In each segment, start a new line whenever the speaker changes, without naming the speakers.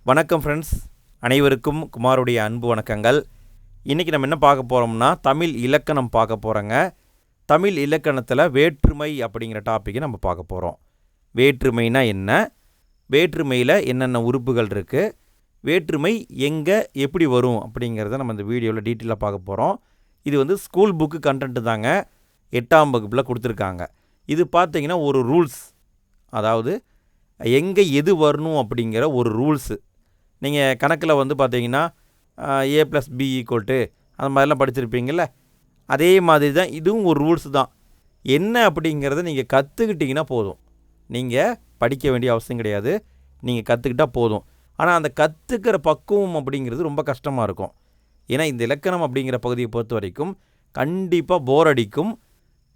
வணக்கம் ஃப்ரெண்ட்ஸ், அனைவருக்கும் குமாருடைய அன்பு வணக்கங்கள். இன்றைக்கி நம்ம என்ன பார்க்க போகிறோம்னா தமிழ் இலக்கணம் பார்க்க போகிறோங்க. தமிழ் இலக்கணத்தில் வேற்றுமை அப்படிங்கிற டாப்பிக்கை நம்ம பார்க்க போகிறோம். வேற்றுமைனா என்ன, வேற்றுமையில் என்னென்ன உறுப்புகள் இருக்குது, வேற்றுமை எங்கே எப்படி வரும் அப்படிங்கிறத நம்ம இந்த வீடியோவில் டீட்டெயிலாக பார்க்க போகிறோம். இது ஸ்கூல் புக்கு கண்டென்ட்டு தாங்க, 8ஆம் வகுப்பில் கொடுத்துருக்காங்க. இது பார்த்திங்கன்னா ஒரு ரூல்ஸ், அதாவது எங்கே எது வரணும் அப்படிங்கிற ஒரு ரூல்ஸு. நீங்கள் கணக்கில் பார்த்தீங்கன்னா a+b = அந்த மாதிரிலாம் படிச்சிருப்பீங்கள்ல, அதே மாதிரி தான் இதுவும் ஒரு ரூல்ஸ் தான். என்ன அப்படிங்கிறத நீங்கள் கற்றுக்கிட்டிங்கன்னா போதும். நீங்கள் படிக்க வேண்டிய அவசியம் கிடையாது, நீங்கள் கற்றுக்கிட்டால் போதும். ஆனால் அந்த கற்றுக்கிற பக்குவம் அப்படிங்கிறது ரொம்ப கஷ்டமாக இருக்கும். ஏன்னா இந்த இலக்கணம் அப்படிங்கிற பகுதியை பொறுத்த வரைக்கும் கண்டிப்பாக போர் அடிக்கும்,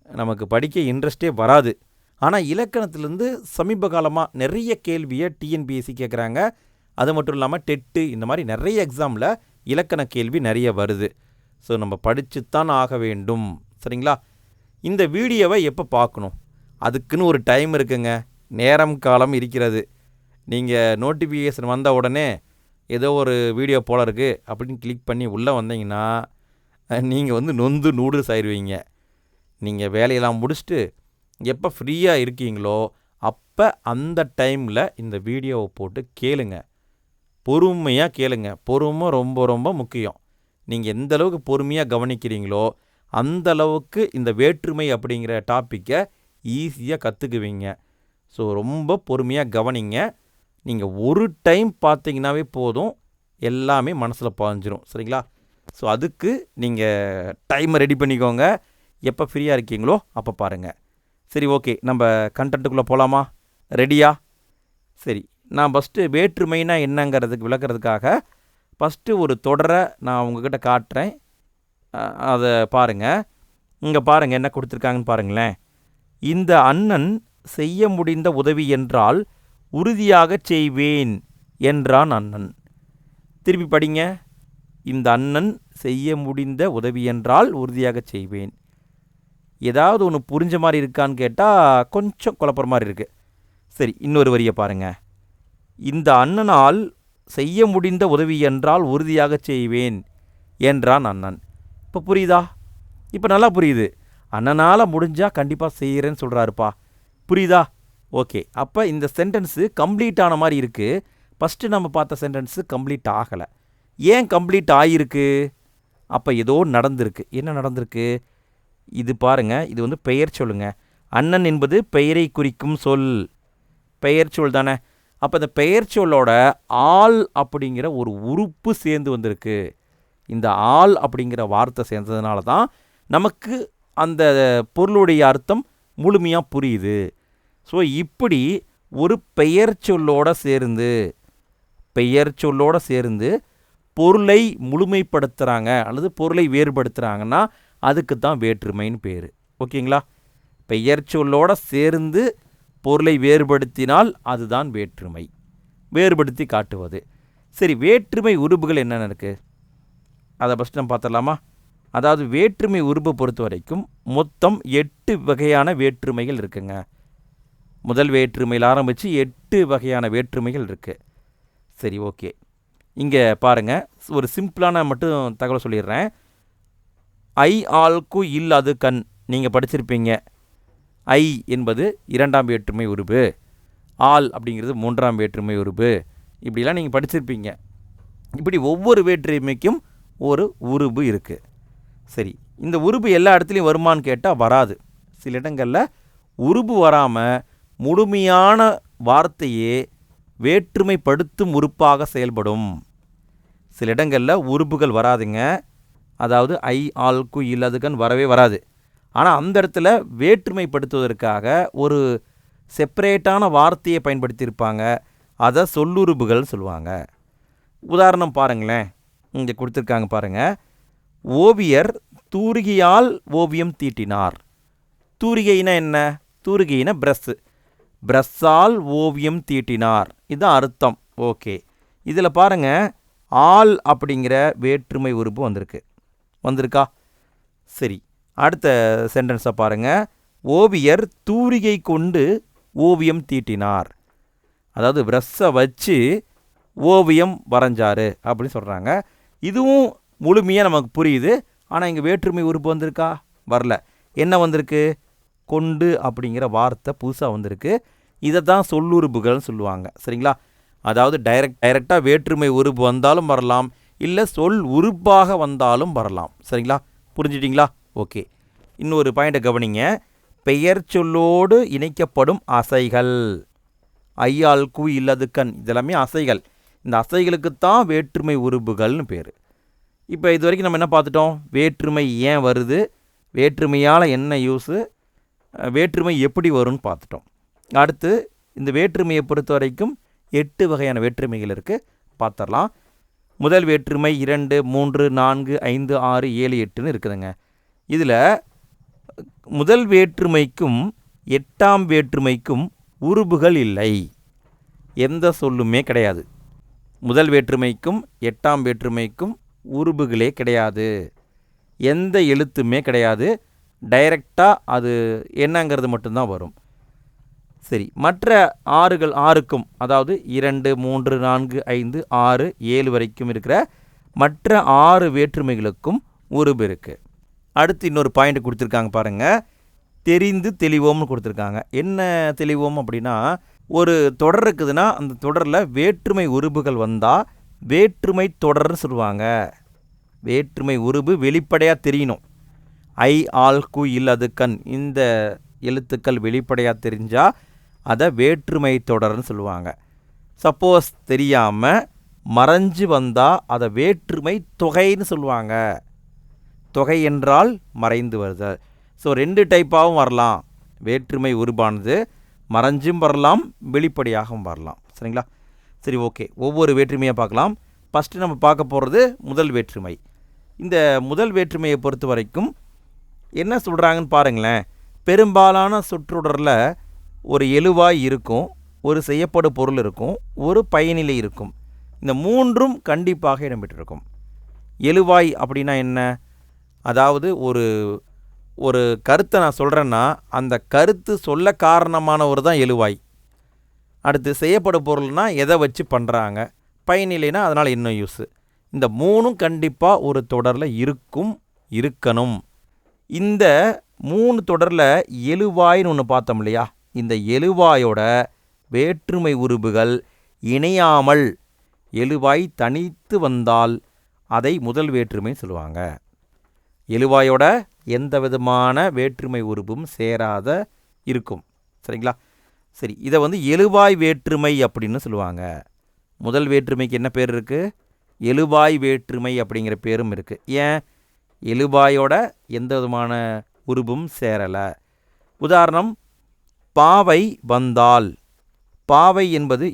நமக்கு படிக்க இன்ட்ரெஸ்டே வராது. ஆனால் இலக்கணத்துலேருந்து சமீப காலமாக நிறைய கேள்வியை டிஎன்பிஎஸ்சி கேட்குறாங்க. அது மட்டும் இல்லாமல் டெட்டு, இந்த மாதிரி நிறைய எக்ஸாமில் இலக்கண கேள்வி நிறைய வருது. ஸோ நம்ம படிச்சுத்தான் ஆக வேண்டும், சரிங்களா? இந்த வீடியோவை எப்போ பார்க்கணும், அதுக்குன்னு ஒரு டைம் இருக்குங்க, நேரம் காலம் இருக்கிறது. நீங்கள் நோட்டிஃபிகேஷன் வந்த உடனே ஏதோ ஒரு வீடியோ போல இருக்குது அப்படின்னு கிளிக் பண்ணி உள்ளே வந்தீங்கன்னா நீங்கள் நொந்து நூடுல்ஸ் ஆயிடுவீங்க. நீங்கள் வேலையெல்லாம் முடிச்சுட்டு எப்போ ஃப்ரீயாக இருக்கீங்களோ அப்போ அந்த டைமில் இந்த வீடியோவை போட்டு கேளுங்க, பொறுமையாக கேளுங்க. பொறுமை ரொம்ப ரொம்ப முக்கியம். நீங்கள் எந்த அளவுக்கு பொறுமையாக கவனிக்கிறீங்களோ அந்த அளவுக்கு இந்த வேற்றுமை அப்படிங்கிற டாப்பிக்கை ஈஸியாக கற்றுக்குவீங்க. ஸோ ரொம்ப பொறுமையாக கவனிங்க. நீங்கள் ஒரு டைம் பார்த்தீங்கன்னாவே போதும், எல்லாமே மனசில் பாஞ்சிரும், சரிங்களா? ஸோ அதுக்கு நீங்கள் டைமை ரெடி பண்ணிக்கோங்க, எப்போ ஃப்ரீயாக இருக்கீங்களோ அப்போ பாருங்கள். சரி, ஓகே, நம்ம கண்டென்ட்டுக்குள்ளே போகலாமா? ரெடியா? சரி, நான் ஃபஸ்ட்டு வேற்றுமைனா என்னங்கிறதுக்கு விளக்கிறதுக்காக ஃபஸ்ட்டு ஒரு தொடரை நான் உங்ககிட்ட காட்டுறேன், அதை பாருங்கள். இங்கே பாருங்கள் என்ன கொடுத்துருக்காங்கன்னு பாருங்களேன். இந்த அண்ணன் செய்ய முடிந்த உதவி என்றால் உறுதியாக செய்வேன் என்றான் அண்ணன். திருப்பி படிங்க. இந்த அண்ணன் செய்ய முடிந்த உதவி என்றால் உறுதியாக செய்வேன். ஏதாவது ஒன்று புரிஞ்ச மாதிரி இருக்கான்னு கேட்டால் கொஞ்சம் குழப்பற மாதிரி இருக்குது. சரி, இன்னொரு வரியை பாருங்கள். இந்த அண்ணனால் செய்ய முடிந்த உதவி என்றால் உறுதியாக செய்வேன் என்றான் அண்ணன். இப்போ புரியுதா? இப்போ நல்லா புரியுது. அண்ணனால் முடிஞ்சால் கண்டிப்பாக செய்கிறேன்னு சொல்கிறாருப்பா. புரியுதா? ஓகே, அப்போ இந்த சென்டென்ஸு கம்ப்ளீட் ஆன மாதிரி இருக்குது. ஃபஸ்ட்டு நம்ம பார்த்த சென்டென்ஸு கம்ப்ளீட் ஆகலை. ஏன் கம்ப்ளீட் ஆகிருக்கு? அப்போ ஏதோ நடந்திருக்கு. என்ன நடந்திருக்கு? இது பாருங்கள், இது பெயர் சொல்லுங்க. அண்ணன் என்பது பெயரை குறிக்கும் சொல், பெயர் சொல் தானே. அப்போ இந்த பெயர் சொல்லோட ஆள் அப்படிங்கிற ஒரு உறுப்பு சேர்ந்து வந்திருக்கு. இந்த ஆள் அப்படிங்கிற வார்த்தை சேர்ந்ததுனால தான் நமக்கு அந்த பொருளுடைய அர்த்தம் முழுமையாக புரியுது. ஸோ இப்படி ஒரு பெயர் சொல்லோடு சேர்ந்து பொருளை முழுமைப்படுத்துகிறாங்க அல்லது பொருளை வேறுபடுத்துகிறாங்கன்னா அதுக்கு தான் வேற்றுமைன்னு பேர். ஓகேங்களா? பெயர் சொல்லோடு சேர்ந்து பொருளை வேறுபடுத்தினால் அதுதான் வேற்றுமை, வேறுபடுத்தி காட்டுவது. சரி, வேற்றுமை உறுப்புகள் என்னென்ன இருக்குது அதை ஃபஸ்ட்டு நம்ம பார்த்துடலாமா? அதாவது வேற்றுமை உறுப்பை பொறுத்த வரைக்கும் மொத்தம் 8 வகையான வேற்றுமைகள் இருக்குங்க. முதல் வேற்றுமையில் ஆரம்பித்து 8 வகையான வேற்றுமைகள் இருக்குது. சரி, ஓகே, இங்கே பாருங்கள், ஒரு சிம்பிளான மட்டும் தகவல் சொல்லிடுறேன். ஐ ஆள்கு இல் அது கண், நீங்கள் படிச்சிருப்பீங்க. ஐ என்பது 2ஆம் வேற்றுமை உறுப்பு, ஆள் அப்படிங்கிறது 3ஆம் வேற்றுமை உறுப்பு, இப்படிலாம் நீங்கள் படிச்சிருப்பீங்க. இப்படி ஒவ்வொரு வேற்றுமைக்கும் ஒரு உறுப்பு இருக்குது. சரி, இந்த உறுப்பு எல்லா இடத்துலையும் வருமானு கேட்டால் வராது. சில இடங்களில் உறுப்பு வராமல் முழுமையான வார்த்தையே வேற்றுமைப்படுத்தும் உறுப்பாக செயல்படும். சில இடங்களில் உறுப்புகள் வராதுங்க, அதாவது ஐ ஆள்கு இல் அது கண் வரவே வராது. ஆனால் அந்த இடத்துல வேற்றுமைப்படுத்துவதற்காக ஒரு செப்பரேட்டான வார்த்தையை பயன்படுத்தியிருப்பாங்க, அதை சொல்லுறுப்புகள் சொல்லுவாங்க. உதாரணம் பாருங்களேன், இங்கே கொடுத்துருக்காங்க பாருங்கள். ஓவியர் தூரிகையால் ஓவியம் தீட்டினார். தூரிகைனா என்ன? தூரிகைனா பிரஸ்ஸால் ஓவியம் தீட்டினார், இதுதான் அர்த்தம். ஓகே, இதில் பாருங்கள், ஆள் அப்படிங்கிற வேற்றுமை உறுப்பு வந்திருக்கா? சரி, அடுத்த சென்டென்ஸை பாருங்கள். ஓவியர் தூரிகை கொண்டு ஓவியம் தீட்டினார். அதாவது ப்ரஷ்ஷை வச்சு ஓவியம் வரைஞ்சாரு அப்படின்னு சொல்கிறாங்க. இதுவும் முழுமையாக நமக்கு புரியுது. ஆனால் இங்கே வேற்றுமை உறுப்பு வந்திருக்கா? வரல. என்ன வந்திருக்கு? கொண்டு அப்படிங்கிற வார்த்தை புதுசாக வந்திருக்கு. இதை தான் சொல்லுறுப்புகள்னு சொல்லுவாங்க. சரிங்களா? அதாவது டைரெக்டாக வேற்றுமை உறுப்பு வந்தாலும் வரலாம், இல்லை சொல் உறுப்பாக வந்தாலும் வரலாம். சரிங்களா? புரிஞ்சிட்டிங்களா? ஓகே. இன்னொரு பாயிண்ட்டை கவனிங்க. பெயர் சொல்லோடு இணைக்கப்படும் அசைகள். ஐயால் கு இல்லது கண், இதெல்லாமே அசைகள். இந்த அசைகளுக்குத்தான் வேற்றுமை உறுப்புகள்னு பேர். இப்போ இது வரைக்கும் நம்ம என்ன பார்த்துட்டோம்? வேற்றுமை ஏன் வருது, வேற்றுமையால் என்ன யூஸு, வேற்றுமை எப்படி வரும்னு பார்த்துட்டோம். அடுத்து இந்த வேற்றுமையை பொறுத்த வரைக்கும் 8 வகையான வேற்றுமைகள் இருக்குது, பார்த்துடலாம். முதல் வேற்றுமை 2, 3, 4, 5, 6, 7, 8ன்னு இருக்குதுங்க. இதில் முதல் வேற்றுமைக்கும் 8ஆம் வேற்றுமைக்கும் உருபுகள் இல்லை. எந்த சொல்லுமே கிடையாது. முதல் வேற்றுமைக்கும் 8ஆம் வேற்றுமைக்கும் உருபுகளே கிடையாது. எந்த எழுத்துமே கிடையாது. டைரெக்டாக அது என்னங்கிறது மட்டும்தான் வரும். சரி, மற்ற ஆறுக்கும், அதாவது 2, 3, 4, 5, 6, 7 வரைக்கும் இருக்கிற மற்ற 6 வேற்றுமைகளுக்கும் உருபு இருக்குது. அடுத்து இன்னொரு பாயிண்ட் கொடுத்துருக்காங்க பாருங்கள். தெரிந்து தெளிவோம்னு கொடுத்துருக்காங்க. என்ன தெளிவோம் அப்படின்னா, ஒரு தொடர் இருக்குதுன்னா அந்த தொடரில் வேற்றுமை உருபுகள் வந்தால் வேற்றுமை தொடர்னு சொல்லுவாங்க. வேற்றுமை உருபு வெளிப்படையாக தெரியணும். ஐ, ஆல், கு, இல், அது, கண், இந்த எழுத்துக்கள் வெளிப்படையாக தெரிஞ்சால் அதை வேற்றுமை தொடர்னு சொல்லுவாங்க. சப்போஸ் தெரியாமல் மறைஞ்சு வந்தால் அதை வேற்றுமை தொகைன்னு சொல்லுவாங்க. தொகை என்றால் மறைந்து வருதல். ஸோ 2 டைப்பாகவும் வரலாம். வேற்றுமை உருபானது மறைஞ்சும் வரலாம், வெளிப்படையாகவும் வரலாம். சரிங்களா? சரி, ஓகே. ஒவ்வொரு வேற்றுமையாக பார்க்கலாம். ஃபஸ்ட்டு நம்ம பார்க்க போகிறது முதல் வேற்றுமை. இந்த முதல் வேற்றுமையை பொறுத்த வரைக்கும் என்ன சொல்கிறாங்கன்னு பாருங்களேன். பெரும்பாலான சொற்றொடரில் ஒரு எழுவாய் இருக்கும், ஒரு செய்யப்படு பொருள் இருக்கும், ஒரு பயனிலை இருக்கும். இந்த 3ம் கண்டிப்பாக இடம்பெற்றிருக்கும். எழுவாய் அப்படின்னா என்ன? அதாவது ஒரு கருத்தை நான் சொல்கிறேன்னா அந்த கருத்து சொல்ல காரணமானவர் தான் எழுவாய். அடுத்து செய்யப்படும் பொருள்னால் எதை வச்சு பண்ணுறாங்க, பயனில்லைனா அதனால் என்ன யூஸு. இந்த 3ம் கண்டிப்பாக ஒரு தொடரில் இருக்கணும். இந்த 3 தொடரில் எழுவாய்னு ஒன்று பார்த்தோம் இல்லையா? இந்த எழுவாயோட வேற்றுமை உருபுகள் இணையாமல் எழுவாய் தனித்து வந்தால் அதை முதல் வேற்றுமை சொல்லுவாங்க. எழுவாயோட எந்த விதமான வேற்றுமை உருபும் சேராத இருக்கும். சரிங்களா? சரி, இதை எழுவாய் வேற்றுமை அப்படின்னு சொல்லுவாங்க. முதல் வேற்றுமைக்கு என்ன பேர் இருக்குது? எழுவாய் வேற்றுமை அப்படிங்கிற பேரும் இருக்குது. ஏன்? எழுவாயோட எந்த விதமான உருபும் சேரலை. உதாரணம், பாவை வந்தால். பாவை என்பது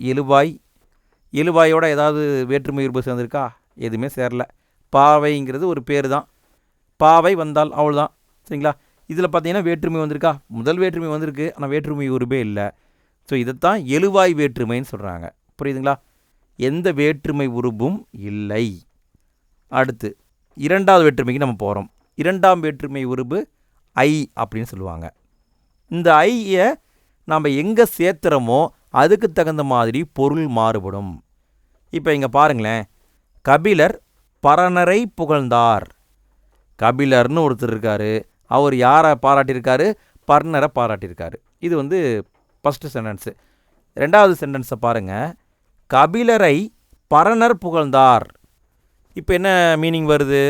எழுவாயோட ஏதாவது வேற்றுமை உருபு சேர்ந்துருக்கா? எதுவுமே சேரலை. பாவைங்கிறது ஒரு பேர் தான். பாவை வந்தால், அவ்வளோதான். சரிங்களா? இதில் பார்த்தீங்கன்னா வேற்றுமை வந்திருக்கா? முதல் வேற்றுமை வந்திருக்கு, ஆனால் வேற்றுமை உருபே இல்லை. ஸோ இதைத்தான் எழுவாய் வேற்றுமைன்னு சொல்கிறாங்க. புரியுதுங்களா? எந்த வேற்றுமை உருபும் இல்லை. அடுத்து 2வது வேற்றுமைக்கு நம்ம போகிறோம். 2ஆம் வேற்றுமை உருபு ஐ அப்படின்னு சொல்லுவாங்க. இந்த ஐயை நாம் எங்கே சேர்த்துறோமோ அதுக்கு தகுந்த மாதிரி பொருள் மாறுபடும். இப்போ இங்கே பாருங்களேன். கபிலர் பரணரை புகழ்ந்தார். கபிலர்னு ஒருத்தர் இருக்கார். அவர் யாரை பாராட்டியிருக்காரு? பர்ணரை பாராட்டியிருக்காரு. இது ஃபஸ்ட்டு சென்டென்ஸு. 2வது சென்டென்ஸை பாருங்கள். கபிலரை பரணர் புகழ்ந்தார். இப்போ என்ன மீனிங் வருது?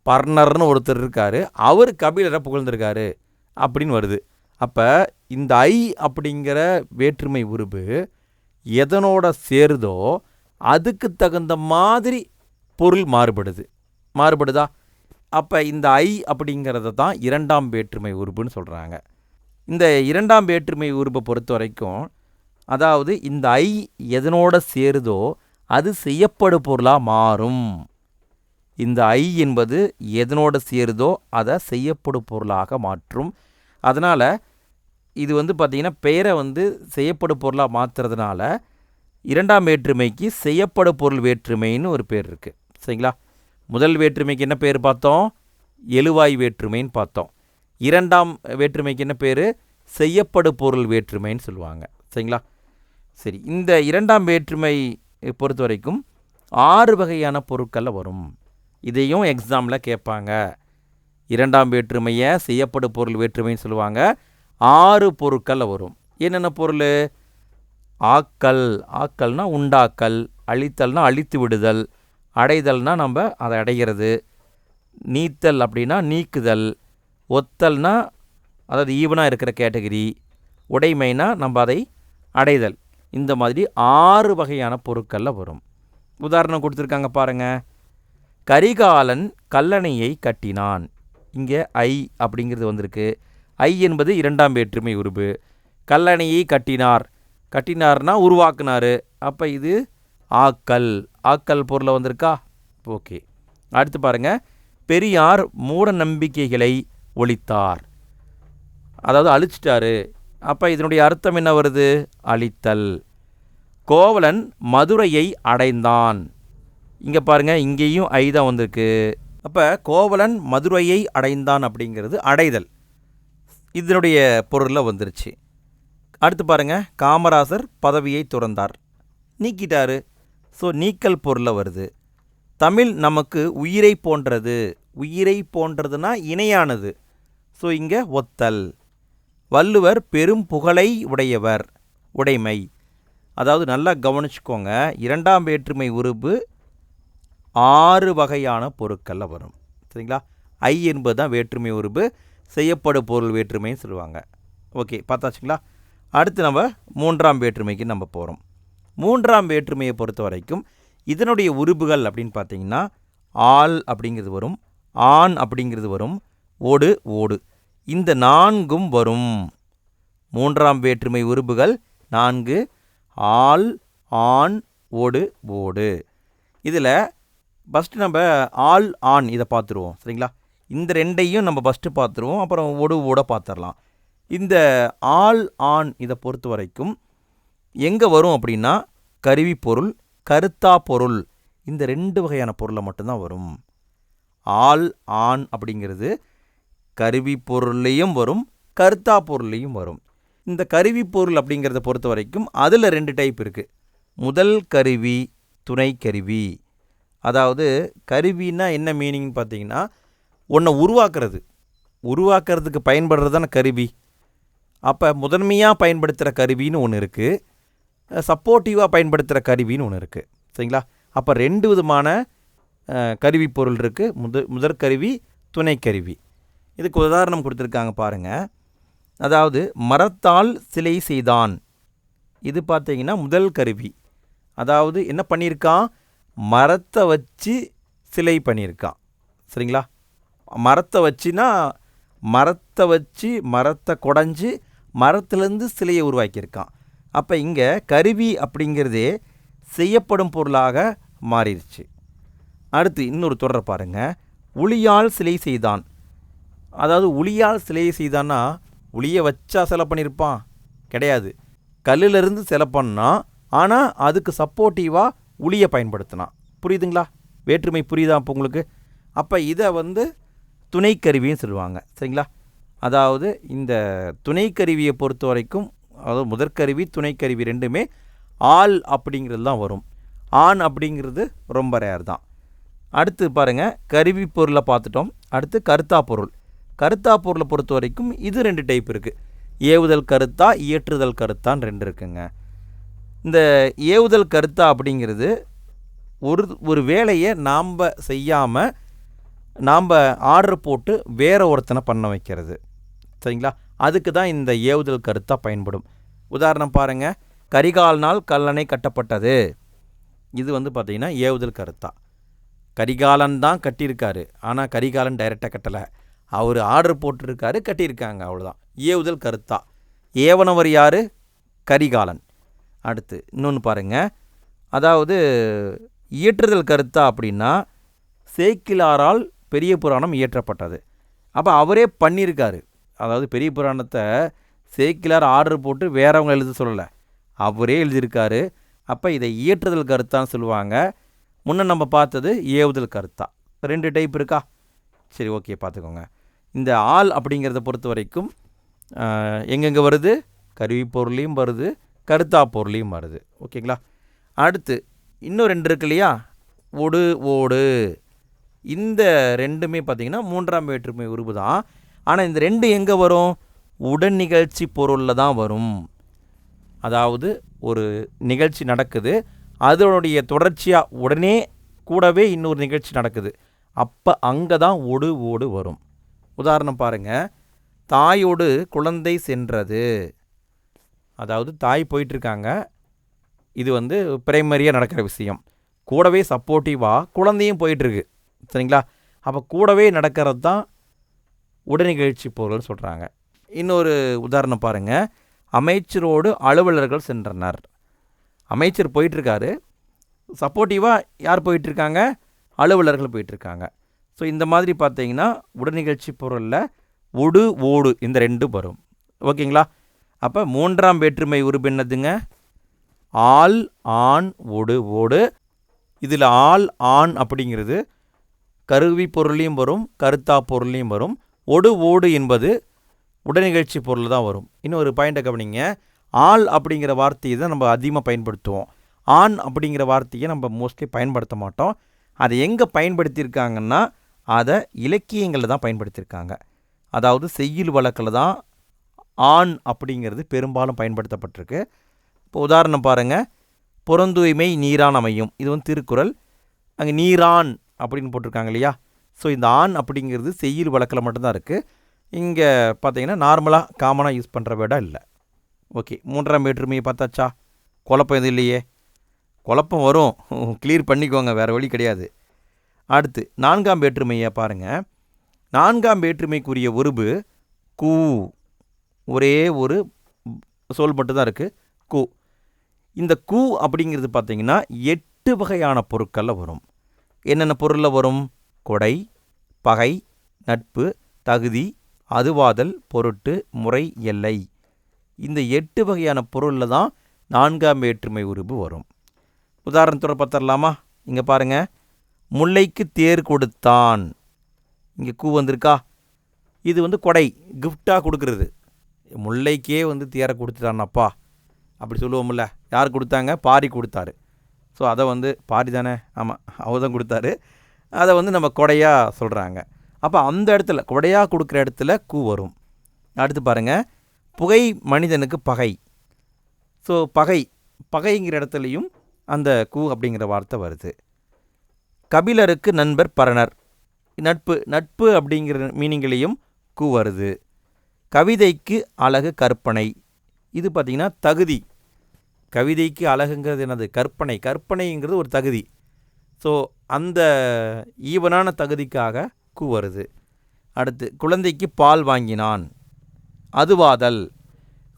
பர்ணர்னு ஒருத்தர் இருக்கார், அவர் கபிலரை புகழ்ந்திருக்காரு அப்படின்னு வருது. அப்போ இந்த ஐ அப்படிங்கிற வேற்றுமை உருபு எதனோட சேருதோ அதுக்கு தகுந்த மாதிரி பொருள் மாறுபடுதா? அப்போ இந்த ஐ அப்படிங்கிறத தான் 2ஆம் வேற்றுமை உருபுன்னு சொல்கிறாங்க. இந்த 2ஆம் வேற்றுமை உருபை பொறுத்த வரைக்கும், அதாவது இந்த ஐ எதனோட சேருதோ அது செய்யப்படு பொருளாக மாறும். இந்த ஐ என்பது எதனோட சேருதோ அதை செய்யப்படு பொருளாக மாற்றும். அதனால் இது பார்த்திங்கன்னா பெயரை செய்யப்படு பொருளாக மாற்றுறதுனால 2ஆம் வேற்றுமைக்கு செய்யப்படு பொருள் வேற்றுமைன்னு ஒரு பேர் இருக்குது. சரிங்களா? முதல் வேற்றுமைக்கு என்ன பேர் பார்த்தோம்? எழுவாய் வேற்றுமைன்னு பார்த்தோம். 2ஆம் வேற்றுமைக்கு என்ன பேர்? செய்யப்படு பொருள் வேற்றுமைன்னு சொல்லுவாங்க. சரிங்களா? சரி, இந்த 2ஆம் வேற்றுமை பொறுத்த வரைக்கும் 6 வகையான பொருட்களில் வரும். இதையும் எக்ஸாமில் கேட்பாங்க. இரண்டாம் வேற்றுமையை செய்யப்படும் பொருள் வேற்றுமைன்னு சொல்லுவாங்க. 6 பொருட்களில் வரும். என்னென்ன பொருள்? ஆக்கல், ஆக்கல்னா உண்டாக்கல், அழித்தல்னா அழித்து விடுதல், அடைதல்னா நம்ம அதை அடைகிறது, நீத்தல் அப்படின்னா நீக்குதல், ஒத்தல்னா அதாவது ஈவனாக இருக்கிற கேட்டகரி, உடைமைனா நம்ம அதை அடைதல். இந்த மாதிரி 6 வகையான பொருட்களில் வரும். உதாரணம் கொடுத்துருக்காங்க பாருங்கள். கரிகாலன் கல்லணையை கட்டினான். இங்கே ஐ அப்படிங்கிறது வந்திருக்கு. ஐ என்பது இரண்டாம் வேற்றுமை உருபு. கல்லணையை கட்டினார், கட்டினார்னா உருவாக்குனார். அப்போ இது ஆக்கல், ஆக்கல் பொருளை வந்திருக்கா? ஓகே. அடுத்து பாருங்கள். பெரியார் மூட நம்பிக்கைகளை ஒழித்தார், அதாவது அழிச்சிட்டாரு. அப்போ இதனுடைய அர்த்தம் என்ன வருது? அழித்தல். கோவலன் மதுரையை அடைந்தான். இங்கே பாருங்கள், இங்கேயும் ஐ தான் வந்திருக்கு. அப்போ கோவலன் மதுரையை அடைந்தான் அப்படிங்கிறது அடைதல், இதனுடைய பொருளில் வந்துருச்சு. அடுத்து பாருங்கள். காமராசர் பதவியை துறந்தார், நீக்கிட்டாரு. ஸோ நீக்கல் பொருளில் வருது. தமிழ் நமக்கு உயிரை போன்றது. உயிரை போன்றதுனா இணையானது. ஸோ இங்கே ஒத்தல். வள்ளுவர் பெரும் புகழை உடையவர், உடைமை. அதாவது நல்லா கவனிச்சுக்கோங்க, இரண்டாம் வேற்றுமை உருபு 6 வகையான பொருட்களில் வரும். சரிங்களா? ஐ என்பது தான் வேற்றுமை உருபு, செய்யப்படும் பொருள் வேற்றுமைன்னு சொல்லுவாங்க. ஓகே, பார்த்தாச்சுங்களா? அடுத்து நம்ம 3ஆம் வேற்றுமைக்கு நம்ம போகிறோம். 3ஆம் வேற்றுமையை பொறுத்த வரைக்கும் இதனுடைய உருபுகள் அப்படின்னு பார்த்தீங்கன்னா ஆள் அப்படிங்கிறது வரும், ஆண் அப்படிங்கிறது வரும், ஓடு ஓடு. இந்த 4ம் வரும். 3ஆம் வேற்றுமை உருபுகள் 4: ஆள், ஆண், ஓடு ஓடு. இதில் ஃபஸ்ட்டு நம்ம ஆள் ஆண் இதை பார்த்துருவோம். சரிங்களா? இந்த ரெண்டையும் நம்ம ஃபஸ்ட்டு பார்த்துருவோம், அப்புறம் ஓடு ஓட பார்த்துடலாம். இந்த ஆள் ஆண் இதை பொறுத்த வரைக்கும் எங்கே வரும் அப்படின்னா கருவி பொருள், கருத்தா பொருள், இந்த 2 வகையான பொருளை மட்டும்தான் வரும். ஆள் ஆண் அப்படிங்கிறது கருவி பொருள்லேயும் வரும், கருத்தா பொருள்லேயும் வரும். இந்த கருவி பொருள் அப்படிங்கிறத பொறுத்த வரைக்கும் அதில் 2 டைப் இருக்குது. முதல் கருவி, துணை கருவி. அதாவது கருவின்னா என்ன மீனிங்னு பார்த்தீங்கன்னா ஒன்றை உருவாக்குறது, உருவாக்குறதுக்கு பயன்படுறது தானே கருவி. அப்போ முதன்மையாக பயன்படுத்துகிற கருவின்னு ஒன்று இருக்குது, சப்போர்ட்டிவாக பயன்படுத்துகிற கருவின்னு ஒன்று இருக்குது. சரிங்களா? அப்போ 2 விதமான கருவி பொருள் இருக்குது. முதற்கருவி, துணைக்கருவி. இதுக்கு உதாரணம் கொடுத்துருக்காங்க பாருங்கள். அதாவது மரத்தால் சிலை செய்தான். இது பார்த்தீங்கன்னா முதல் கருவி. அதாவது என்ன பண்ணியிருக்கான்? மரத்தை வச்சு சிலை பண்ணியிருக்கான். சரிங்களா? மரத்தை வச்சுனா மரத்தை வச்சு மரத்தை குடஞ்சி மரத்துலேருந்து சிலையை உருவாக்கியிருக்கான். அப்போ இங்கே கருவி அப்படிங்கிறதே செய்யப்படும் பொருளாக மாறிடுச்சு. அடுத்து இன்னொரு தொடரை பாருங்கள். உளியால் சிலை செய்தான். அதாவது உளியால் சிலையை செய்தான்னா உளியை வச்சா சிலை பண்ணியிருப்பான்? கிடையாது. கல்லிலிருந்து சிலை பண்ணான், ஆனால் அதுக்கு சப்போர்ட்டிவாக உளியை பயன்படுத்தினான். புரியுதுங்களா? வேற்றுமை புரியுதா இப்போ உங்களுக்கு? அப்போ இதை துணைக்கருவின்னு சொல்லுவாங்க. சரிங்களா? அதாவது இந்த துணைக்கருவியை பொறுத்த வரைக்கும், அதாவது முதற்கருவி துணைக்கருவி ரெண்டுமே ஆள் அப்படிங்கிறது தான் வரும். ஆண் அப்படிங்கிறது ரொம்ப ரேர் தான். அடுத்து பாருங்கள், கருவி பொருளை பார்த்துட்டோம். அடுத்து கருத்தா பொருள். கருத்தா பொருளை பொறுத்த வரைக்கும் இது 2 டைப் இருக்குது. ஏவுதல் கருத்தா, இயற்றுதல் கருத்தான்னு 2 இருக்குங்க. இந்த ஏவுதல் கருத்தா அப்படிங்கிறது ஒரு வேலையை நாம் செய்யாமல் நாம் ஆர்டர் போட்டு வேற ஒருத்தனை பண்ண வைக்கிறது. சரிங்களா? அதுக்கு தான் இந்த ஏவுதல் கருத்தா பயன்படும். உதாரணம் பாருங்கள். கரிகாலனால் கல்லணை கட்டப்பட்டது. இது பார்த்திங்கன்னா ஏவுதல் கருத்தா. கரிகாலன் தான் கட்டியிருக்காரு, ஆனால் கரிகாலன் டைரெக்டாக கட்டலை, அவர் ஆர்டர் போட்டிருக்காரு, கட்டியிருக்காங்க, அவ்வளோதான். ஏவுதல் கருத்தா. ஏவனவர் யார்? கரிகாலன். அடுத்து இன்னொன்று பாருங்கள். அதாவது இயற்றுதல் கருத்தா அப்படின்னா சேக்கிலாரால் பெரிய புராணம் இயற்றப்பட்டது. அப்போ அவரே பண்ணியிருக்காரு. அதாவது பெரிய புராணத்தை சேக்கிலார் ஆர்டர் போட்டு வேறவங்க எழுத சொல்லலை, அவரே எழுதியிருக்காரு. அப்போ இதை இயற்றுதல் கருத்தான்னு சொல்லுவாங்க. முன்னே நம்ம பார்த்தது ஏவுதல் கருத்தா. 2 டைப் இருக்கா? சரி, ஓகே, பார்த்துக்கோங்க. இந்த ஆள் அப்படிங்கிறத பொறுத்த வரைக்கும் எங்கெங்கே வருது? கருவி பொருளையும் வருது, கருத்தா பொருளையும் வருது. ஓகேங்களா? அடுத்து இன்னும் 2 இருக்கு இல்லையா, ஒடு ஓடு. இந்த 2மே பார்த்திங்கன்னா 3ஆம் வேற்றுமை உருபு தான். ஆனால் இந்த 2 எங்கே வரும்? உடன் நிகழ்ச்சி பொருளில் தான் வரும். அதாவது ஒரு நிகழ்ச்சி நடக்குது, அதனுடைய தொடர்ச்சியாக உடனே கூடவே இன்னொரு நிகழ்ச்சி நடக்குது, அப்போ அங்கே தான் ஒடு ஓடு வரும். உதாரணம் பாருங்கள், தாயோடு குழந்தை சென்றது. அதாவது தாய் போயிட்டுருக்காங்க, இது வந்து பிரைமரியாக நடக்கிற விஷயம். கூடவே சப்போர்ட்டிவாக குழந்தையும் போயிட்டுருக்கு, சரிங்களா? அப்போ கூடவே நடக்கிறது தான் உடனிகழ்ச்சி பொருள்னு சொல்கிறாங்க. இன்னொரு உதாரணம் பாருங்கள், அமைச்சரோடு அலுவலர்கள் சென்றனர். அமைச்சர் போயிட்டுருக்காரு, சப்போர்ட்டிவாக யார் போயிட்டுருக்காங்க? அலுவலர்கள் போயிட்டுருக்காங்க. ஸோ இந்த மாதிரி பார்த்தீங்கன்னா உடனிகழ்ச்சி பொருளில் ஒடு ஓடு இந்த 2 வரும். ஓகேங்களா? அப்போ 3ஆம் வேற்றுமை உருபு என்னதுங்க? ஆல் ஆண் ஒடு ஓடு. இதில் ஆல் ஆண் அப்படிங்கிறது கருவி பொருளையும் வரும், கருத்தா பொருளையும் வரும். ஒடு ஓடு என்பது உடனிகழ்ச்சி பொருள் தான் வரும். இன்னொரு பாயிண்ட்டை கவனிங்க, ஆள் அப்படிங்கிற வார்த்தையை தான் நம்ம அதிகமாக பயன்படுத்துவோம். ஆண் அப்படிங்கிற வார்த்தையை நம்ம மோஸ்ட்லி பயன்படுத்த மாட்டோம். அதை எங்கே பயன்படுத்தியிருக்காங்கன்னா அதை இலக்கியங்களில் தான் பயன்படுத்தியிருக்காங்க. அதாவது செய்யுள் வழக்கில் தான் ஆண் அப்படிங்கிறது பெரும்பாலும் பயன்படுத்தப்பட்டிருக்கு. இப்போ உதாரணம் பாருங்கள், புறந்தூய்மை நீரான் அமையும். இது வந்து திருக்குறள், அங்கே நீரான் அப்படின்னு போட்டிருக்காங்க இல்லையா? ஸோ இந்த ஆண் அப்படிங்கிறது செய்யுள் வழக்கில் மட்டும்தான் இருக்குது. இங்கே பார்த்தீங்கன்னா நார்மலாக காமனாக யூஸ் பண்ணுற வேர்டாக இல்லை. ஓகே, 3ஆம் வேற்றுமையை பார்த்தாச்சா? குழப்பம் எதுவும் இல்லையே? குழப்பம் வரும், கிளியர் பண்ணிக்கோங்க, வேறு வழி கிடையாது. அடுத்து 4ஆம் வேற்றுமையை பாருங்கள். 4ஆம் வேற்றுமைக்குரிய உருபு கூ. ஒரே ஒரு சொல் மட்டும்தான் இருக்குது, கூ. இந்த கூ அப்படிங்கிறது பார்த்திங்கன்னா 8 வகையான பொருட்களில் வரும். என்னென்ன பொருளில் வரும்? கொடை, பகை, நட்பு, தகுதி, அதுவாதல், பொருட்டு, முறை, எல்லை. இந்த 8 வகையான பொருளில் தான் 4ஆம் வேற்றுமை உருபு வரும். உதாரணத்தோடு பார்த்துடலாமா? இங்கே பாருங்கள், முல்லைக்கு தேர் கொடுத்தான். இங்கே கூ வந்திருக்கா? இது வந்து கொடை, கிஃப்டாக கொடுக்குறது. முல்லைக்கே வந்து தேரை கொடுத்துட்டானப்பா அப்படி சொல்லுவோம்ல. யார் கொடுத்தாங்க? பாரி கொடுத்தாரு. ஸோ அதை வந்து பாரி தானே, ஆமாம், அவர் தான் கொடுத்தாரு. அதை வந்து நம்ம கொடையாக சொல்கிறாங்க. அப்போ அந்த இடத்துல கொடையாக கொடுக்குற இடத்துல கூ வரும். அடுத்து பாருங்கள், புகை மனிதனுக்கு பகை. ஸோ பகைங்கிற இடத்துலையும் அந்த கூ அப்படிங்கிற வார்த்தை வருது. கபிலருக்கு நண்பர் பரணர். நட்பு அப்படிங்கிற மீனிங்லேயும் கூ வருது. கவிதைக்கு அழகு கற்பனை. இது பார்த்திங்கன்னா தகுதி. கவிதைக்கு அழகுங்கிறது என்னது? கற்பனைங்கிறது ஒரு தகுதி. ஸோ அந்த ஈவனான தகுதிக்காக கூ வருது. அடுத்து குழந்தைக்கு பால் வாங்கினான். அதுவாதல்.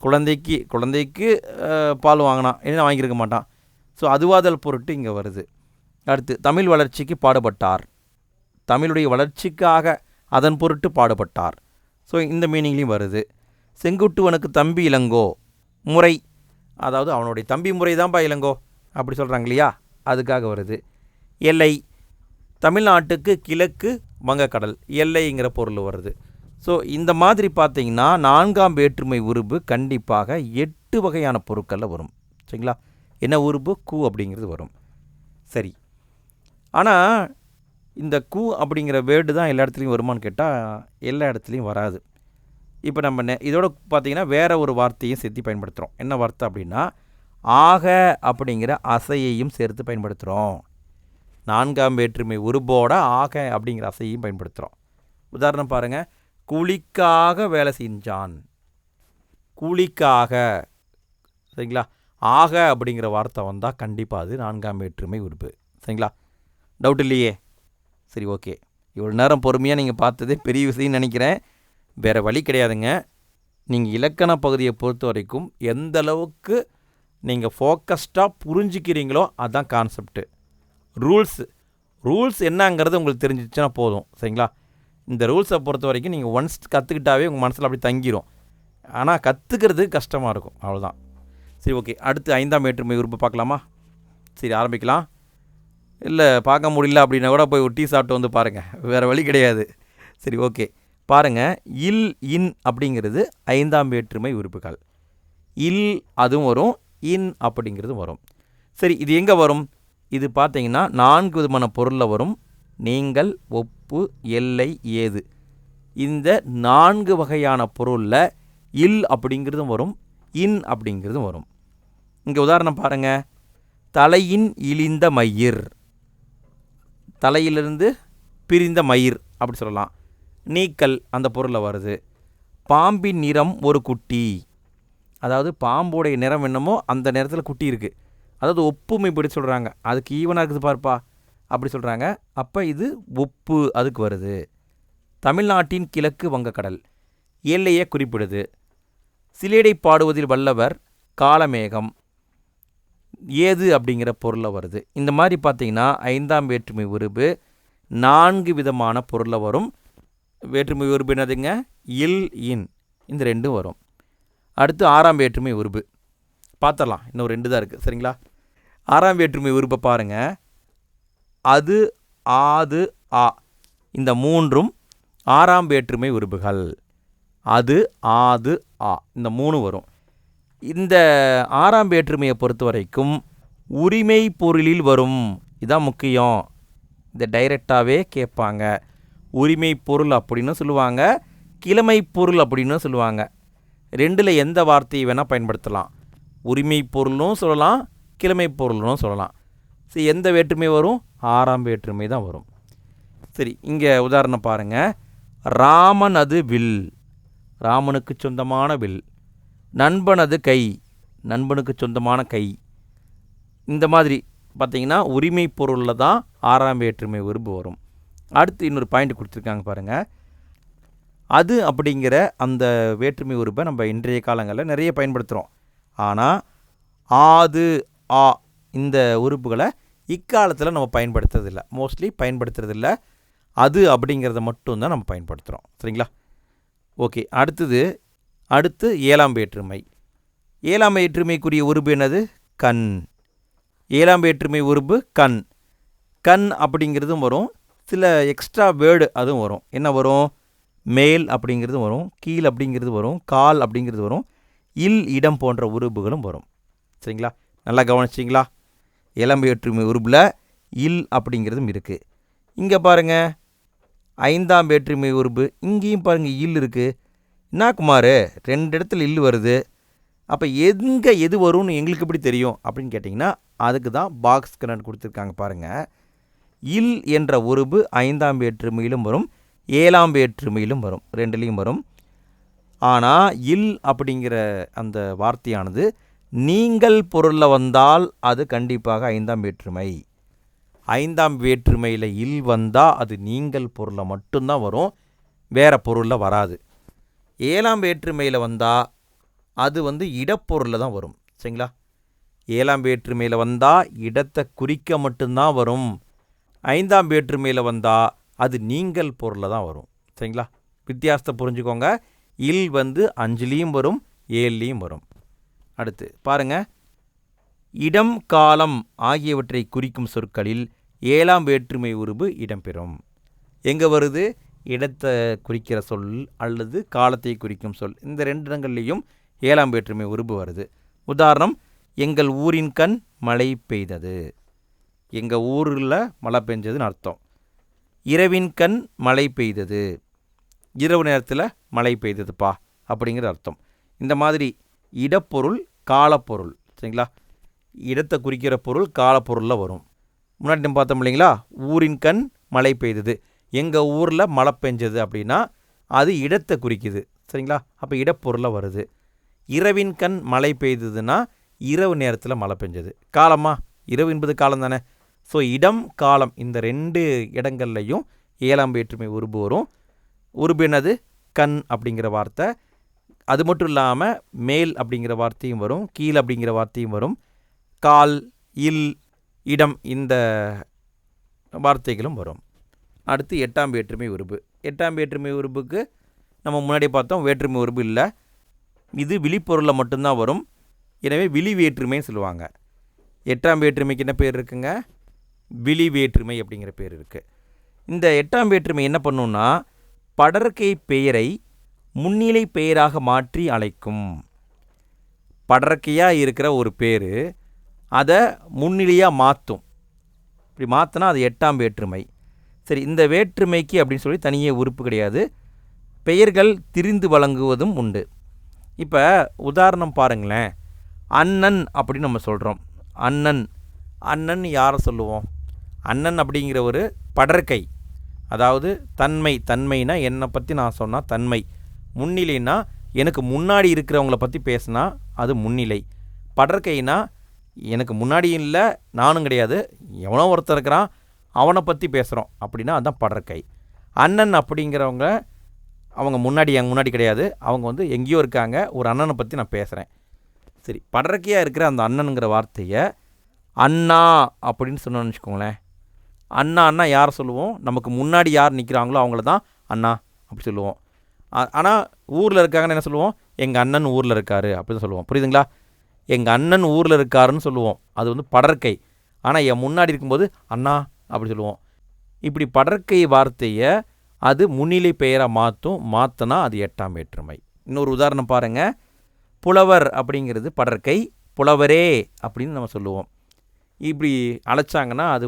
குழந்தைக்கு பால் வாங்கினான், என்ன வாங்கியிருக்க மாட்டான். ஸோ அதுவாதல் பொருட்டு இங்கே வருது. அடுத்து தமிழ் வளர்ச்சிக்கு பாடுபட்டார். தமிழுடைய வளர்ச்சிக்காக அதன் பொருட்டு பாடுபட்டார். ஸோ இந்த மீனிங்லேயும் வருது. செங்குட்டுவனுக்கு தம்பி இளங்கோ. முறை, அதாவது அவனுடைய தம்பி முறை தான்ப்பா இளங்கோ அப்படி சொல்கிறாங்க இல்லையா, அதுக்காக வருது. எல்லை, தமிழ்நாட்டுக்கு கிழக்கு வங்கக்கடல், எல்லைங்கிற பொருள் வருது. ஸோ இந்த மாதிரி பார்த்திங்கன்னா 4ஆம் வேற்றுமை உருபு கண்டிப்பாக 8 வகையான பொருட்களில் வரும். சரிங்களா? என்ன உருபு? கூ அப்படிங்கிறது வரும். சரி, ஆனால் இந்த கூ அப்படிங்கிற வேர்டு தான் எல்லா இடத்துலையும் வருமானு கேட்டால் எல்லா இடத்துலையும் வராது. இப்போ நம்ம இதோட பார்த்திங்கன்னா வேறு ஒரு வார்த்தையும் சேர்த்து பயன்படுத்துகிறோம். என்ன வார்த்தை அப்படின்னா, ஆக அப்படிங்கிற அசையையும் சேர்த்து பயன்படுத்துகிறோம். 4ஆம் வேற்றுமை உருபோட ஆக அப்படிங்கிற அசையையும் பயன்படுத்துகிறோம். உதாரணம் பாருங்கள், கூலிக்காக வேலை செஞ்சான். கூலிக்காக, சரிங்களா? ஆக அப்படிங்கிற வார்த்தை வந்தால் கண்டிப்பாக அது 4ஆம் வேற்றுமை உருபு. சரிங்களா? டவுட் இல்லையே? சரி, ஓகே. இவ்வளோ நேரம் பொறுமையாக நீங்கள் பார்த்ததே பெரிய விஷயம்னு நினைக்கிறேன். வேறு வழி கிடையாதுங்க. நீங்கள் இலக்கண பகுதியை பொறுத்த வரைக்கும் எந்த அளவுக்கு நீங்கள் ஃபோக்கஸ்டாக புரிஞ்சிக்கிறீங்களோ அதுதான் கான்செப்ட்டு. ரூல்ஸ் என்னங்கிறது உங்களுக்கு தெரிஞ்சிச்சுன்னா போதும். சரிங்களா? இந்த ரூல்ஸை பொறுத்த வரைக்கும் நீங்கள் ஒன்ஸ் கற்றுக்கிட்டாவே உங்கள் மனசில் அப்படி தங்கிடும். ஆனால் கற்றுக்கிறது கஷ்டமாக இருக்கும், அவ்வளோதான். சரி, ஓகே. அடுத்து 5ஆம் வேற்றுமை உறுப்பு பார்க்கலாமா? சரி, ஆரம்பிக்கலாம். இல்லை பார்க்க முடியல அப்படின்னா கூட போய் ஒரு டீ சாப்பிட்டு வந்து பாருங்கள், வேறு வழி கிடையாது. சரி, ஓகே. பாருங்கள், இல் இன் அப்படிங்கிறது 5ஆம் வேற்றுமை உறுப்புகள். இல் அதுவும் வரும், இன் அப்படிங்கிறது வரும். சரி, இது எங்கே வரும்? இது பார்த்தீங்கன்னா 4 விதமான பொருளில் வரும். நீங்கள், ஒப்பு, எல்லை, ஏது. இந்த 4 வகையான பொருளில் இல் அப்படிங்கிறதும் வரும், இன் அப்படிங்கிறதும் வரும். இங்கே உதாரணம் பாருங்கள். தலையின் இழிந்த மயிர், தலையிலிருந்து பிரிந்த மயிர் அப்படி சொல்லலாம். நீக்கல் அந்த பொருளில் வருது. பாம்பின் நிறம் ஒரு குட்டி, அதாவது பாம்போடைய நிறம் என்னமோ அந்த நேரத்தில் குட்டி இருக்குது. அதாவது ஒப்புமை இப்படி சொல்கிறாங்க, அதுக்கு ஈவனாக இருக்குது பார்ப்பா அப்படி சொல்கிறாங்க. அப்போ இது ஒப்பு அதுக்கு வருது. தமிழ்நாட்டின் கிழக்கு வங்கக்கடல் எல்லையை குறிப்பிடுது. சிலேடை பாடுவதில் வல்லவர் காலமேகம், ஏது அப்படிங்கிற பொருளில் வருது. இந்த மாதிரி பார்த்தீங்கன்னா 5ஆம் வேற்றுமை உருபு 4 விதமான பொருளில் வரும். வேற்றுமை உருபு என்னதுங்க? இல், இன், இந்த 2 வரும். அடுத்து 6ஆம் வேற்றுமை உருபு பார்த்துடலாம். இன்னும் 2 தான் இருக்குது, சரிங்களா? 6ஆம் வேற்றுமை உருபை பாருங்கள். அது, ஆது, ஆ, இந்த 3ம் 6ஆம் வேற்றுமை உருபுகள். அது, ஆது, ஆ, இந்த 3 வரும். இந்த 6ஆம் வேற்றுமையை பொறுத்த வரைக்கும் உரிமை பொருளில் வரும். இதுதான் முக்கியம். இதை டைரெக்டாகவே கேட்பாங்க. உரிமை பொருள் அப்படின்னு சொல்லுவாங்க, கிழமை பொருள் அப்படின்னு சொல்லுவாங்க. 2ல் எந்த வார்த்தையை வேணால் பயன்படுத்தலாம். உரிமை பொருளும் சொல்லலாம், கிழமை பொருளும் சொல்லலாம். சரி, எந்த வேற்றுமை வரும்? 6ஆம் வேற்றுமை தான் வரும். சரி, இங்கே உதாரணம் பாருங்கள். ராமனது வில், ராமனுக்கு சொந்தமான வில். நண்பனது கை, நண்பனுக்கு சொந்தமான கை. இந்த மாதிரி பார்த்திங்கன்னா உரிமை பொருளில் தான் 6ஆம் வேற்றுமை உருபு வரும். அடுத்து இன்னொரு பாயிண்ட் கொடுத்துருக்காங்க பாருங்கள். அது அப்படிங்கிற அந்த வேற்றுமை உருபை நம்ம இன்றைய காலங்களில் நிறைய பயன்படுத்துகிறோம். ஆனால் ஆது, ஆ, இந்த உறுப்புகளை இக்காலத்தில் நம்ம பயன்படுத்துறதில்லை, மோஸ்ட்லி பயன்படுத்துறதில்லை. அது அப்படிங்கிறத மட்டும்தான் நம்ம பயன்படுத்துகிறோம், சரிங்களா? ஓகே, அடுத்து 7ஆம் வேற்றுமை. 7ஆம் வேற்றுமைக்குரிய உருபு என்னது? கண். 7ஆம் வேற்றுமை உருபு கண். கண் அப்படிங்கிறதும் வரும். சில எக்ஸ்ட்ரா வேர்டு அதுவும் வரும். என்ன வரும்? மேல் அப்படிங்கிறது வரும், கீழ் அப்படிங்கிறது வரும், கால் அப்படிங்கிறது வரும், இல், இடம் போன்ற உருபுகளும் வரும், சரிங்களா? நல்லா கவனிச்சிங்களா? 7ஆம் வேற்றுமை உருபில் இல் அப்படிங்கிறதும் இருக்குது. இங்கே பாருங்கள், 5ஆம் வேற்றுமை உருபு, இங்கேயும் பாருங்கள் இல் இருக்குது. என்ன குமார், 2 இடத்துல இல் வருது. அப்போ எங்கே எது வரும்னு எங்களுக்கு எப்படி தெரியும் அப்படின்னு கேட்டிங்கன்னா, அதுக்கு தான் பாக்ஸ் கனெக்ட் கொடுத்துருக்காங்க பாருங்கள். இல் என்ற உருபு 5ஆம் வேற்றுமையிலும் வரும், 7ஆம் வேற்றுமையிலும் வரும், 2லேயும் வரும். ஆனால் இல் அப்படிங்கிற அந்த வார்த்தையானது நீங்கள் பொருளில் வந்தால் அது கண்டிப்பாக 5ஆம் வேற்றுமை. 5ஆம் வேற்றுமையில் இல் வந்தால் அது நீங்கள் பொருளில் மட்டும்தான் வரும், வேறு பொருளில் வராது. 7ஆம் வேற்றுமையில் வந்தால் அது இடப்பொருளில் தான் வரும், சரிங்களா? 7ஆம் வேற்றுமையில் வந்தால் இடத்தை குறிக்க மட்டும்தான் வரும். 5ஆம் வேற்றுமையில் வந்தால் அது நீங்கள் பொருளில் தான் வரும், சரிங்களா? வித்தியாசத்தை புரிஞ்சுக்கோங்க. இல் 5லேயும் வரும், 7லேயும் வரும். அடுத்து பாருங்கள், இடம், காலம் ஆகியவற்றை குறிக்கும் சொற்களில் 7ஆம் வேற்றுமை உருபு இடம்பெறும். எங்கே வருது? இடத்தை குறிக்கிற சொல் அல்லது காலத்தை குறிக்கும் சொல், இந்த 2 இடங்கள்லேயும் 7ஆம் வேற்றுமை உருபு வருது. உதாரணம், எங்கள் ஊரின் கண் மழை பெய்தது. எங்கள் ஊரில் மழை பெஞ்சதுன்னு அர்த்தம். இரவின் கண் மழை பெய்தது, இரவு நேரத்தில் மழை பெய்ததுப்பா அப்படிங்கிற அர்த்தம். இந்த மாதிரி இடப்பொருள், காலப்பொருள், சரிங்களா? இடத்தை குறிக்கிற பொருள் காலப்பொருளில் வரும். முன்னாடி நம்ம பார்த்தோம் இல்லைங்களா? ஊரின் கண் மழை பெய்தது, எங்கள் ஊரில் மழை பெஞ்சது அப்படின்னா அது இடத்தை குறிக்குது, சரிங்களா? அப்போ இடப்பொருளில் வருது. இரவின் கண் மழை பெய்ததுன்னா இரவு நேரத்தில் மழை பெஞ்சது. காலமா? இரவு என்பது காலம் தானே. ஸோ இடம், காலம், இந்த 2 இடங்கள்லையும் 7ஆம் வேற்றுமை உருபு வரும். உருபு என்னது? கண் அப்படிங்கிற வார்த்தை. அது மட்டும் இல்லாமல் மேல் அப்படிங்கிற வார்த்தையும் வரும், கீழ் அப்படிங்கிற வார்த்தையும் வரும், கால், இல், இடம், இந்த வார்த்தைகளும் வரும். அடுத்து 8ஆம் வேற்றுமை உருபு. 8ஆம் வேற்றுமை உருபுக்கு நம்ம முன்னாடி பார்த்தோம், வேற்றுமை உருபு இல்லை, இது விழிப்பொருளில் மட்டும்தான் வரும். எனவே விழி வேற்றுமை சொல்லுவாங்க. 8ஆம் வேற்றுமைக்கு என்ன பேர் இருக்குங்க? விழி வேற்றுமை அப்படிங்கிற பேர் இருக்குது. இந்த 8ஆம் வேற்றுமை என்ன பண்ணுன்னா, படர்க்கை பெயரை முன்னிலை பெயராக மாற்றி அழைக்கும். படர்க்கையாக இருக்கிற ஒரு பேர் அதை முன்னிலையாக மாற்றும். இப்படி மாற்றினா அது 8ஆம் வேற்றுமை. சரி, இந்த வேற்றுமைக்கு அப்படின்னு சொல்லி தனியே உறுப்பு கிடையாது. பெயர்கள் திரிந்து வழங்குவதும் உண்டு. இப்போ உதாரணம் பாருங்களேன். அண்ணன் அப்படின்னு நம்ம சொல்கிறோம். அண்ணன் அண்ணன் யாரை சொல்லுவோம்? அண்ணன் அப்படிங்கிற ஒரு படற்கை, அதாவது தன்மைனா என்னை பற்றி நான் சொன்னால் தன்மை. முன்னிலைனா எனக்கு முன்னாடி இருக்கிறவங்கள பற்றி பேசினா அது முன்னிலை. படற்கைனா எனக்கு முன்னாடியும் இல்லை நானும் கிடையாது, எவனோ ஒருத்தர் இருக்கிறான் அவனை பற்றி பேசுகிறோம் அப்படின்னா அதுதான் படற்கை. அண்ணன் அப்படிங்கிறவங்க அவங்க முன்னாடி கிடையாது, அவங்க எங்கேயோ இருக்காங்க, ஒரு அண்ணனை பற்றி நான் பேசுகிறேன். சரி, படற்கையாக இருக்கிற அந்த அண்ணனுங்கிற வார்த்தையை அண்ணா அப்படின்னு சொன்னோன்னு வச்சுக்கோங்களேன். அண்ணா யாரை சொல்லுவோம்? நமக்கு முன்னாடி யார் நிற்கிறாங்களோ அவங்கள தான் அண்ணா அப்படி சொல்லுவோம். ஆனால் ஊரில் இருக்காங்கன்னு என்ன சொல்லுவோம்? எங்கள் அண்ணன் ஊரில் இருக்கார் அப்படின்னு சொல்லுவோம். புரியுதுங்களா? எங்கள் அண்ணன் ஊரில் இருக்காருன்னு சொல்லுவோம், அது படற்கை. ஆனால் என் முன்னாடி இருக்கும்போது அண்ணா அப்படி சொல்லுவோம். இப்படி படற்கை வார்த்தையை அது முன்னிலை பெயராக மாற்றினா அது 8ஆம் வேற்றுமை. இன்னொரு உதாரணம் பாருங்கள். புலவர் அப்படிங்கிறது படற்கை, புலவரே அப்படின்னு நம்ம சொல்லுவோம். இப்படி அழைச்சாங்கன்னா அது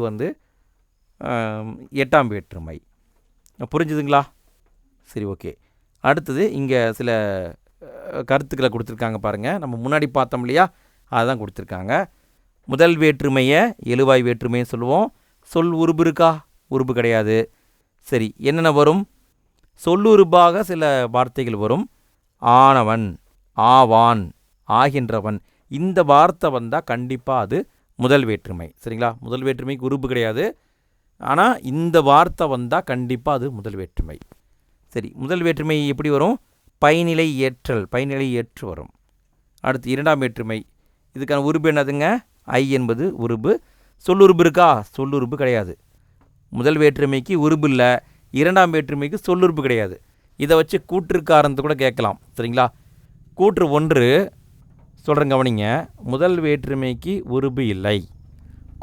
8ஆம் வேற்றுமை. புரிஞ்சுதுங்களா? சரி, ஓகே. அடுத்தது இங்கே சில கருத்துக்களை கொடுத்துருக்காங்க பாருங்கள். நம்ம முன்னாடி பார்த்தோம் இல்லையா, அதுதான் கொடுத்துருக்காங்க. முதல் வேற்றுமையை எழுவாய் வேற்றுமைன்னு சொல்லுவோம். சொல் உருபு இருக்கா? உருபு கிடையாது. சரி, என்னென்ன வரும்? சொல்லுருபாக சில வார்த்தைகள் வரும். ஆனவன், ஆவான், ஆகின்றவன், இந்த வார்த்தை வந்தால் கண்டிப்பாக அது முதல் வேற்றுமை. சரிங்களா? முதல் வேற்றுமைக்கு உருபு கிடையாது, ஆனால் இந்த வார்த்தை வந்தால் கண்டிப்பாக அது முதல் வேற்றுமை. சரி, முதல் வேற்றுமை எப்படி வரும்? பயனிலை ஏற்று வரும். அடுத்து 2ஆம் வேற்றுமை, இதுக்கான உருபு என்னதுங்க? ஐ என்பது உருபு. சொல்லுருபு இருக்கா? சொல்லுருபு கிடையாது. முதல் வேற்றுமைக்கு உருபு இல்லை, 2ஆம் வேற்றுமைக்கு சொல்லுருபு கிடையாது. இதை வச்சு கூற்றுக்காரந்து கூட கேட்கலாம். சரிங்களா? கூற்று 1 சொல்கிறேன் கவனிங்க. முதல் வேற்றுமைக்கு உருபு இல்லை.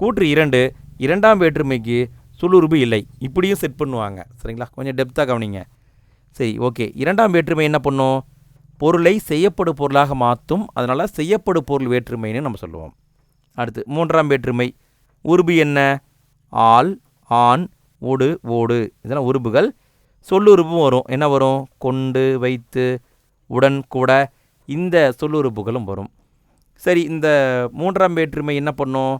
கூற்று 2 2ஆம் வேற்றுமைக்கு சொல்லுருபு இல்லை. இப்படியும் செட் பண்ணுவாங்க. சரிங்களா? கொஞ்சம் டெப்த்தாக கவனிங்க. சரி, ஓகே. 2ஆம் வேற்றுமை என்ன பண்ணும்? பொருளை செய்யப்படு பொருளாக மாற்றும். அதனால் செய்யப்படு பொருள் வேற்றுமைன்னு நம்ம சொல்லுவோம். அடுத்து 3ஆம் வேற்றுமை உருபு என்ன? ஆள், ஆண், ஓடு, ஓடு, இதெல்லாம் உருபுகள். சொல்லுருபும் வரும். என்ன வரும்? கொண்டு, வைத்து, உடன், கூட, இந்த சொல்லுருபுகளும் வரும். சரி, இந்த 3ஆம் வேற்றுமை என்ன பண்ணும்?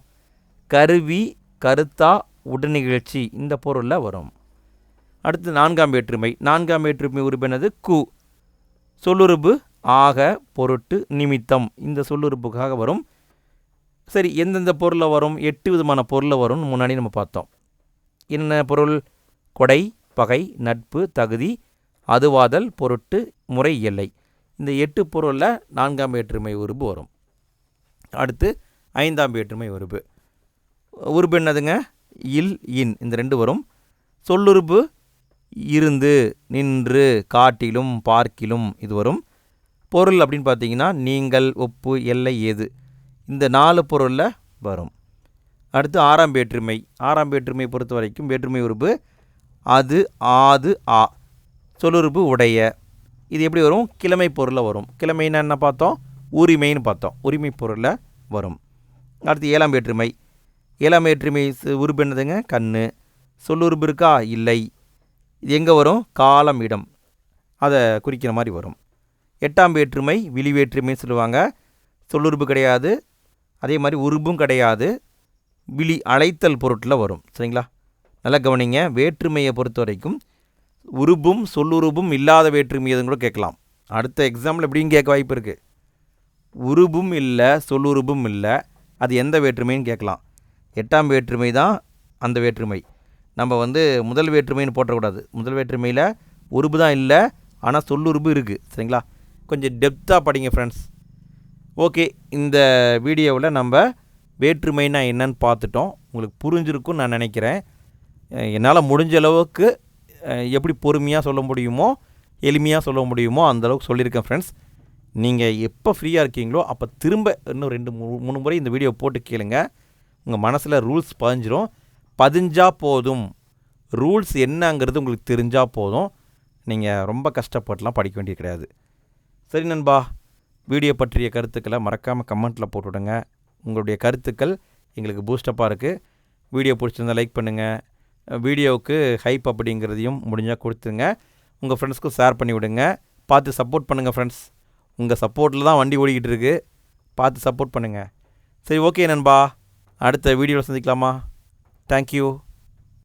கருவி, கருத்தா, உடனிகழ்ச்சி, இந்த பொருளில் வரும். அடுத்து 4ஆம் வேற்றுமை. 4ஆம் வேற்றுமை உருபு என்னது? கு. சொல்லுருபு ஆக, பொருட்டு, நிமித்தம், இந்த சொல்லுருபுக்காக வரும். சரி, எந்தெந்த பொருளில் வரும்? 8 விதமான பொருளில் வரும்னு முன்னாடி நம்ம பார்த்தோம். என்ன பொருள்? கொடை, பகை, நட்பு, தகுதி, அதுவாதல், பொருட்டு, முறை, எல்லை, இந்த 8 பொருளில் 4ஆம் வேற்றுமை உருபு வரும். அடுத்து 5ஆம் வேற்றுமை உருபு. உருபு என்னதுங்க? இல், இன், இந்த 2 வரும். சொல்லுருபு இருந்து, நின்று, காட்டிலும், பார்க்கிலும், இது வரும். பொருள் அப்படின்னு பார்த்தீங்கன்னா நீங்கள், ஒப்பு, எல்லை, ஏது, இந்த 4 பொருளில் வரும். அடுத்து 6ஆம் வேற்றுமை. 6ஆம் வேற்றுமை பொறுத்த வரைக்கும் வேற்றுமை உருபு அது, ஆது, ஆ. சொல்லுருபு உடைய, இது எப்படி வரும்? கிழமை பொருளில் வரும். கிழமைன்னா என்ன பார்த்தோம்? உரிமைன்னு பார்த்தோம். உரிமை பொருளில் வரும். அடுத்து 7ஆம் வேற்றுமை. 7ஆம் வேற்றுமை உருபு என்னதுங்க? கண்ணு. சொல்லுருபு இருக்கா? இல்லை. இது எங்கே வரும்? காலம், இடம், அதை குறிக்கிற மாதிரி வரும். 8ஆம் வேற்றுமை விழி வேற்றுமைன்னு சொல்லுவாங்க. சொல்லுருபு கிடையாது, அதே மாதிரி உருபும் கிடையாது. விழி, அழைத்தல் பொருட்டில் வரும். சரிங்களா? நல்லா கவனிங்க. வேற்றுமையை பொறுத்த வரைக்கும் உருபும் சொல்லுருபும் இல்லாத வேற்றுமை எதுன்னு கூட கேட்கலாம். அடுத்த எக்ஸாம்பிள் எப்படின்னு கேட்க வாய்ப்பு இருக்குது. உருபும் இல்லை, சொல்லுருபும் இல்லை, அது எந்த வேற்றுமைன்னு கேட்கலாம். 8ஆம் வேற்றுமை தான் அந்த வேற்றுமை. நம்ம முதல் வேற்றுமைன்னு போட்டக்கூடாது. முதல் வேற்றுமையில் உருபு தான் இல்லை, ஆனால் சொல்லுருபு இருக்குது. சரிங்களா? கொஞ்சம் டெப்த்தாக படிங்க ஃப்ரெண்ட்ஸ். ஓகே, இந்த வீடியோவில் நம்ம வேற்றுமைனா என்னன்னு பார்த்துட்டோம். உங்களுக்கு புரிஞ்சிருக்குன்னு நான் நினைக்கிறேன். என்னால் முடிஞ்ச அளவுக்கு எப்படி பொறுமையாக சொல்ல முடியுமோ, எளிமையாக சொல்ல முடியுமோ அந்தளவுக்கு சொல்லியிருக்கேன் ஃப்ரெண்ட்ஸ். நீங்கள் எப்போ ஃப்ரீயாக இருக்கீங்களோ அப்போ திரும்ப இன்னும் 2-3 முறை இந்த வீடியோ போட்டு கேளுங்க. உங்கள் மனசில் ரூல்ஸ் பதிஞ்சால் போதும். ரூல்ஸ் என்னங்கிறது உங்களுக்கு தெரிஞ்சால் போதும். நீங்கள் ரொம்ப கஷ்டப்பட்டுலாம் படிக்க வேண்டியது கிடையாது. சரி நண்பா, வீடியோ பற்றிய கருத்துக்களை மறக்காமல் கமெண்ட்டில் போட்டுவிடுங்க. உங்களுடைய கருத்துக்கள் எங்களுக்கு பூஸ்டப்பாக இருக்குது. வீடியோ பிடிச்சிருந்தா லைக் பண்ணுங்கள். வீடியோவுக்கு ஹைப் அப்படிங்கிறதையும் முடிஞ்சால் கொடுத்துருங்க. உங்கள் ஃப்ரெண்ட்ஸ்க்கும் ஷேர் பண்ணி விடுங்க. பார்த்து சப்போர்ட் பண்ணுங்கள் ஃப்ரெண்ட்ஸ். உங்கள் சப்போர்ட்டில் தான் வண்டி ஓடிக்கிட்டு இருக்குது. பார்த்து சப்போர்ட் பண்ணுங்கள். சரி, ஓகே நண்பா, அடுத்த வீடியோவில் சந்திக்கலாமா? தேங்க்யூ.